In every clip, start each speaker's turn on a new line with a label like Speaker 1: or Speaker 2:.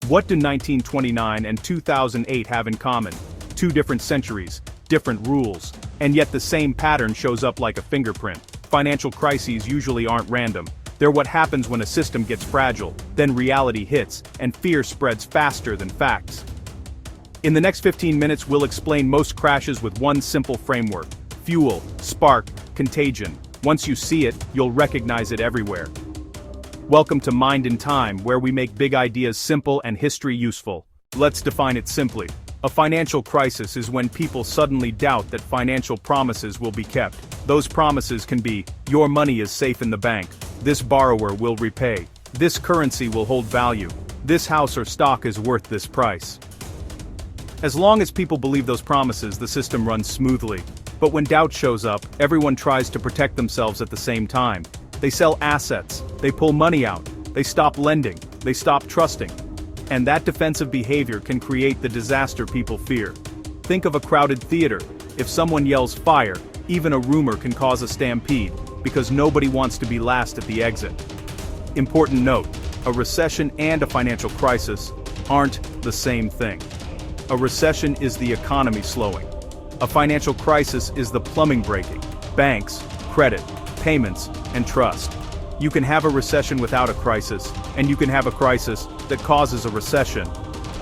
Speaker 1: What do 1929 and 2008 have in common? Two different centuries, different rules, and yet the same pattern shows up like a fingerprint. Financial crises usually aren't random. They're what happens when a system gets fragile, then reality hits, and fear spreads faster than facts. In the next 15 minutes, we'll explain most crashes with one simple framework: fuel, spark, contagion. Once you see it, you'll recognize it everywhere. Welcome to Mind in Time, where we make big ideas simple and history useful. Let's define it simply. A financial crisis is when people suddenly doubt that financial promises will be kept. Those promises can be, your money is safe in the bank, this borrower will repay, this currency will hold value, this house or stock is worth this price. As long as people believe those promises, the system runs smoothly. But when doubt shows up, everyone tries to protect themselves at the same time. They sell assets, they pull money out, they stop lending, they stop trusting. And that defensive behavior can create the disaster people fear. Think of a crowded theater. If someone yells fire, even a rumor can cause a stampede, because nobody wants to be last at the exit. Important note, a recession and a financial crisis aren't the same thing. A recession is the economy slowing. A financial crisis is the plumbing breaking: banks, credit, payments, and trust. You can have a recession without a crisis, and you can have a crisis that causes a recession.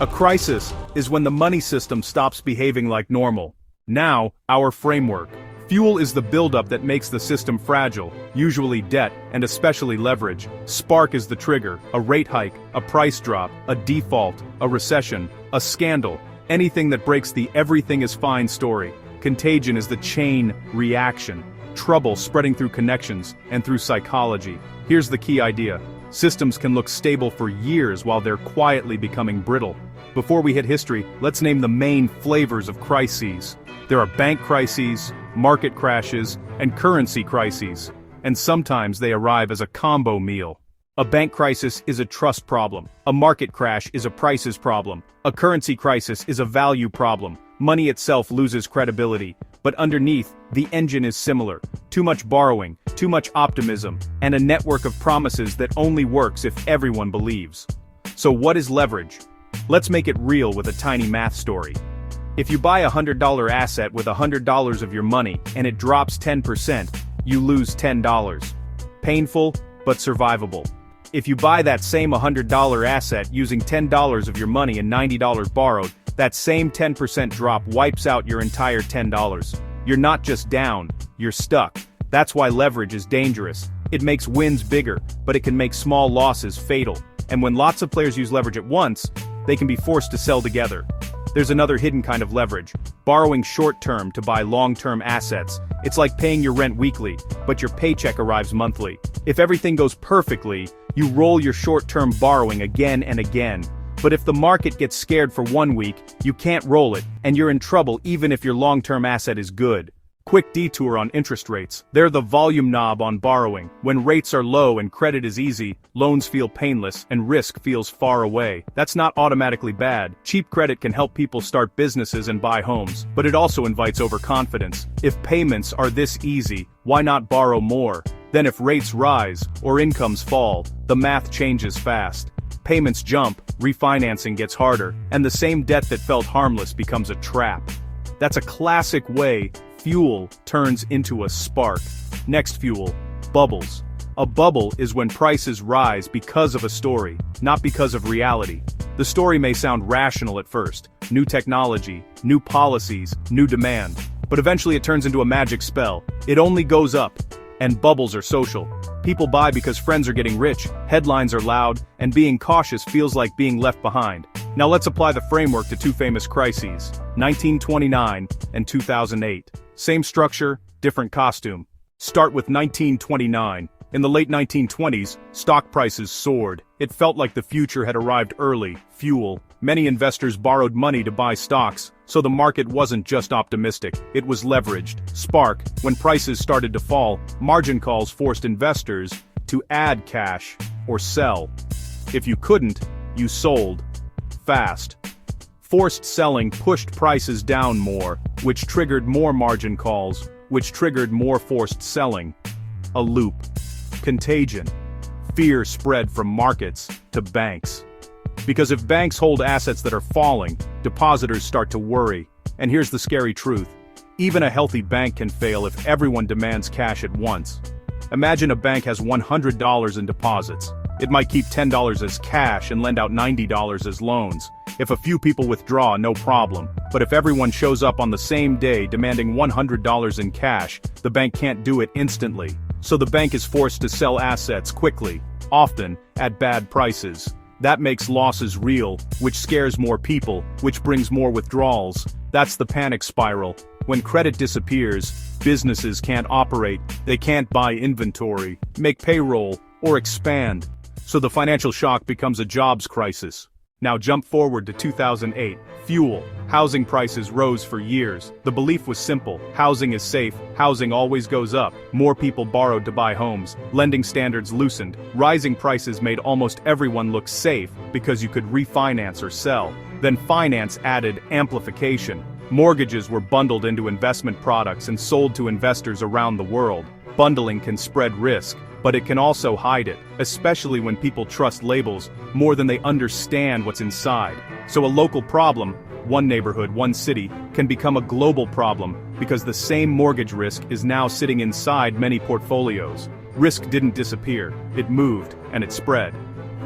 Speaker 1: A crisis is when the money system stops behaving like normal. Now, our framework. Fuel is the buildup that makes the system fragile, usually debt, and especially leverage. Spark is the trigger: a rate hike, a price drop, a default, a recession, a scandal, anything that breaks the everything is fine story. Contagion is the chain reaction. Trouble spreading through connections and through psychology. Here's the key idea. Systems can look stable for years while they're quietly becoming brittle. Before we hit history, let's name the main flavors of crises. There are bank crises, market crashes, and currency crises. And sometimes they arrive as a combo meal. A bank crisis is a trust problem. A market crash is a prices problem. A currency crisis is a value problem. Money itself loses credibility. But underneath, the engine is similar. Too much borrowing, too much optimism, and a network of promises that only works if everyone believes. So what is leverage? Let's make it real with a tiny math story. If you buy a $100 asset with $100 of your money and it drops 10%, you lose $10. Painful, but survivable. If you buy that same $100 asset using $10 of your money and $90 borrowed, that same 10% drop wipes out your entire $10. You're not just down, you're stuck. That's why leverage is dangerous. It makes wins bigger, but it can make small losses fatal. And when lots of players use leverage at once, they can be forced to sell together. There's another hidden kind of leverage: borrowing short-term to buy long-term assets. It's like paying your rent weekly, but your paycheck arrives monthly. If everything goes perfectly, you roll your short-term borrowing again and again. But if the market gets scared for 1 week, you can't roll it, and you're in trouble even if your long-term asset is good. Quick detour on interest rates. They're the volume knob on borrowing. When rates are low and credit is easy, loans feel painless and risk feels far away. That's not automatically bad. Cheap credit can help people start businesses and buy homes, but it also invites overconfidence. If payments are this easy, why not borrow more? Then if rates rise, or incomes fall, the math changes fast. Payments jump, refinancing gets harder, and the same debt that felt harmless becomes a trap. That's a classic way fuel turns into a spark. Next fuel, bubbles. A bubble is when prices rise because of a story, not because of reality. The story may sound rational at first: new technology, new policies, new demand. But eventually it turns into a magic spell. It only goes up. And bubbles are social. People buy because friends are getting rich, headlines are loud, and being cautious feels like being left behind. Now let's apply the framework to two famous crises: 1929 and 2008. Same structure, different costume. Start with 1929. In the late 1920s, stock prices soared. It felt like the future had arrived early. Fuel. Many investors borrowed money to buy stocks, so the market wasn't just optimistic, it was leveraged. Spark. When prices started to fall, margin calls forced investors to add cash or sell. If you couldn't, you sold. Fast. Forced selling pushed prices down more, which triggered more margin calls, which triggered more forced selling. A loop. Contagion. Fear spread from markets to banks. Because if banks hold assets that are falling, depositors start to worry. And here's the scary truth. Even a healthy bank can fail if everyone demands cash at once. Imagine a bank has $100 in deposits. It might keep $10 as cash and lend out $90 as loans. If a few people withdraw, no problem. But if everyone shows up on the same day demanding $100 in cash, the bank can't do it instantly. So the bank is forced to sell assets quickly, often at bad prices. That makes losses real, which scares more people, which brings more withdrawals. That's the panic spiral. When credit disappears, businesses can't operate, they can't buy inventory, make payroll, or expand. So the financial shock becomes a jobs crisis. Now jump forward to 2008. Fuel. Housing prices rose for years. The belief was simple. Housing is safe. Housing always goes up. More people borrowed to buy homes. Lending standards loosened. Rising prices made almost everyone look safe because you could refinance or sell. Then finance added amplification. Mortgages were bundled into investment products and sold to investors around the world. Bundling can spread risk, but it can also hide it, especially when people trust labels more than they understand what's inside. So a local problem, one neighborhood, one city, can become a global problem because the same mortgage risk is now sitting inside many portfolios. Risk didn't disappear, it moved, and it spread.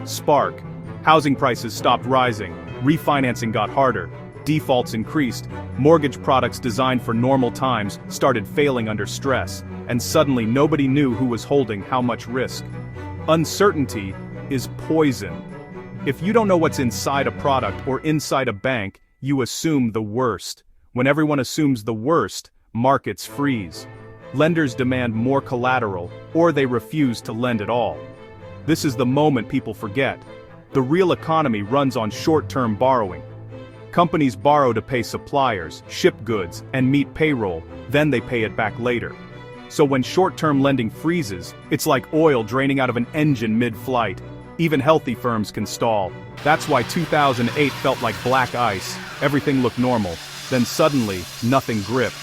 Speaker 1: Spark. Housing prices stopped rising, refinancing got harder, defaults increased, mortgage products designed for normal times started failing under stress, and suddenly nobody knew who was holding how much risk. Uncertainty is poison. If you don't know what's inside a product or inside a bank, you assume the worst. When everyone assumes the worst, markets freeze. Lenders demand more collateral, or they refuse to lend at all. This is the moment people forget. The real economy runs on short-term borrowing. Companies borrow to pay suppliers, ship goods, and meet payroll, then they pay it back later. So when short-term lending freezes, it's like oil draining out of an engine mid-flight. Even healthy firms can stall. That's why 2008 felt like black ice. Everything looked normal. Then suddenly, nothing gripped.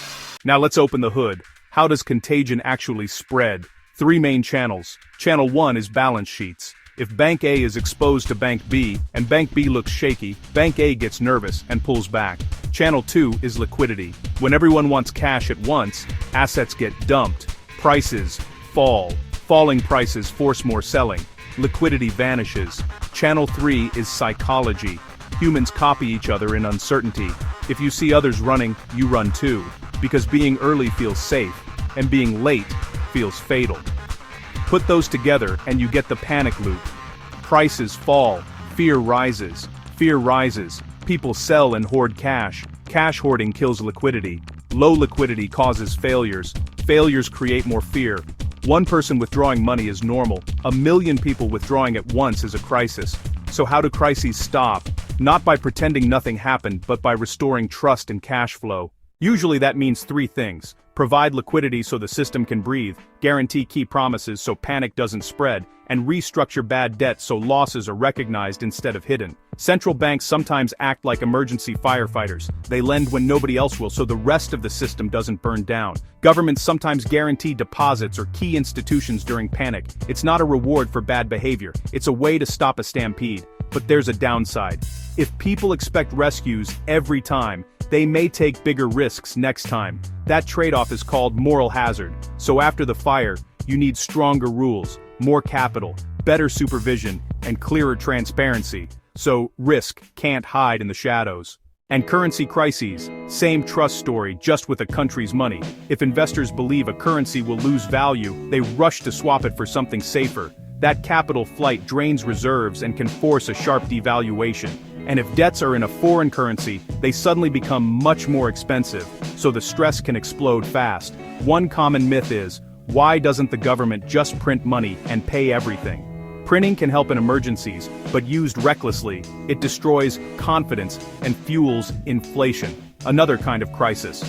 Speaker 1: Now let's open the hood. How does contagion actually spread? 3 main channels. Channel 1 is balance sheets. If Bank A is exposed to Bank B, and Bank B looks shaky, Bank A gets nervous and pulls back. Channel 2 is liquidity. When everyone wants cash at once, assets get dumped. Prices fall. Falling prices force more selling. Liquidity vanishes. Channel 3 is psychology. Humans copy each other in uncertainty. If you see others running, you run too. Because being early feels safe, and being late feels fatal. Put those together and you get the panic loop. Prices fall, fear rises. Fear rises, people sell and hoard cash. Cash hoarding kills liquidity. Low liquidity causes failures. Failures create more fear. One person withdrawing money is normal. 1 million people withdrawing at once is a crisis. So how do crises stop? Not by pretending nothing happened, but by restoring trust and cash flow. Usually that means 3 things. Provide liquidity so the system can breathe, guarantee key promises so panic doesn't spread, and restructure bad debt so losses are recognized instead of hidden. Central banks sometimes act like emergency firefighters. They lend when nobody else will so the rest of the system doesn't burn down. Governments sometimes guarantee deposits or key institutions during panic. It's not a reward for bad behavior, it's a way to stop a stampede. But there's a downside. If people expect rescues every time, they may take bigger risks next time. That trade-off is called moral hazard. So after the fire, you need stronger rules, more capital, better supervision, and clearer transparency. So risk can't hide in the shadows. And currency crises, same trust story, just with a country's money. If investors believe a currency will lose value, they rush to swap it for something safer. That capital flight drains reserves and can force a sharp devaluation. And if debts are in a foreign currency, they suddenly become much more expensive, so the stress can explode fast. One common myth is, why doesn't the government just print money and pay everything? Printing can help in emergencies, but used recklessly, it destroys confidence and fuels inflation, another kind of crisis.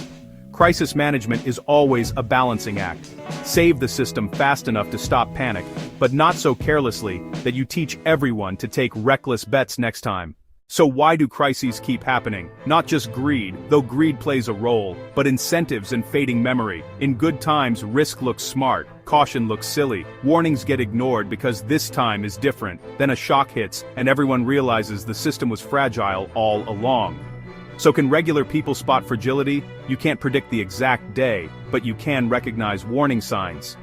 Speaker 1: Crisis management is always a balancing act. Save the system fast enough to stop panic, but not so carelessly that you teach everyone to take reckless bets next time. So why do crises keep happening? Not just greed, though greed plays a role, but incentives and fading memory. In good times, risk looks smart, caution looks silly, warnings get ignored because this time is different. Then a shock hits, and everyone realizes the system was fragile all along. So can regular people spot fragility? You can't predict the exact day, but you can recognize warning signs.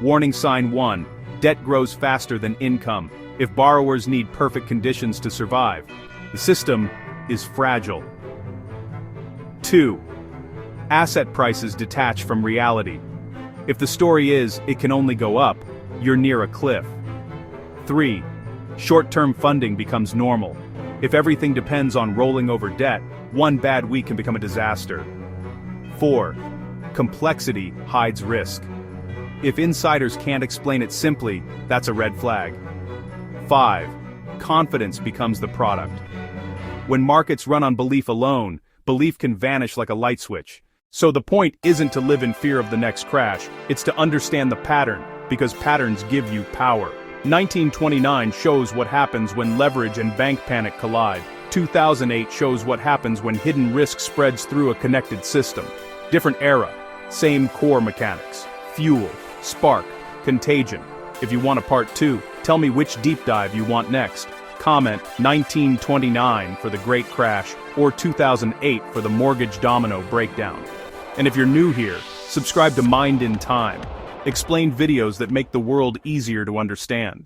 Speaker 1: Warning sign 1. Debt grows faster than income. If borrowers need perfect conditions to survive, the system is fragile. 2. Asset prices detach from reality. If the story is, it can only go up, you're near a cliff. 3. Short-term funding becomes normal. If everything depends on rolling over debt, one bad week can become a disaster. 4. Complexity hides risk. If insiders can't explain it simply, that's a red flag. 5. Confidence becomes the product. When markets run on belief alone, belief can vanish like a light switch. So the point isn't to live in fear of the next crash, it's to understand the pattern, because patterns give you power. 1929 shows what happens when leverage and bank panic collide. 2008 shows what happens when hidden risk spreads through a connected system. Different era, same core mechanics. Fuel, spark, contagion. If you want a part 2, tell me which deep dive you want next. Comment 1929 for the Great Crash or 2008 for the mortgage domino breakdown. And if you're new here, subscribe to Mind in Time. Explained videos that make the world easier to understand.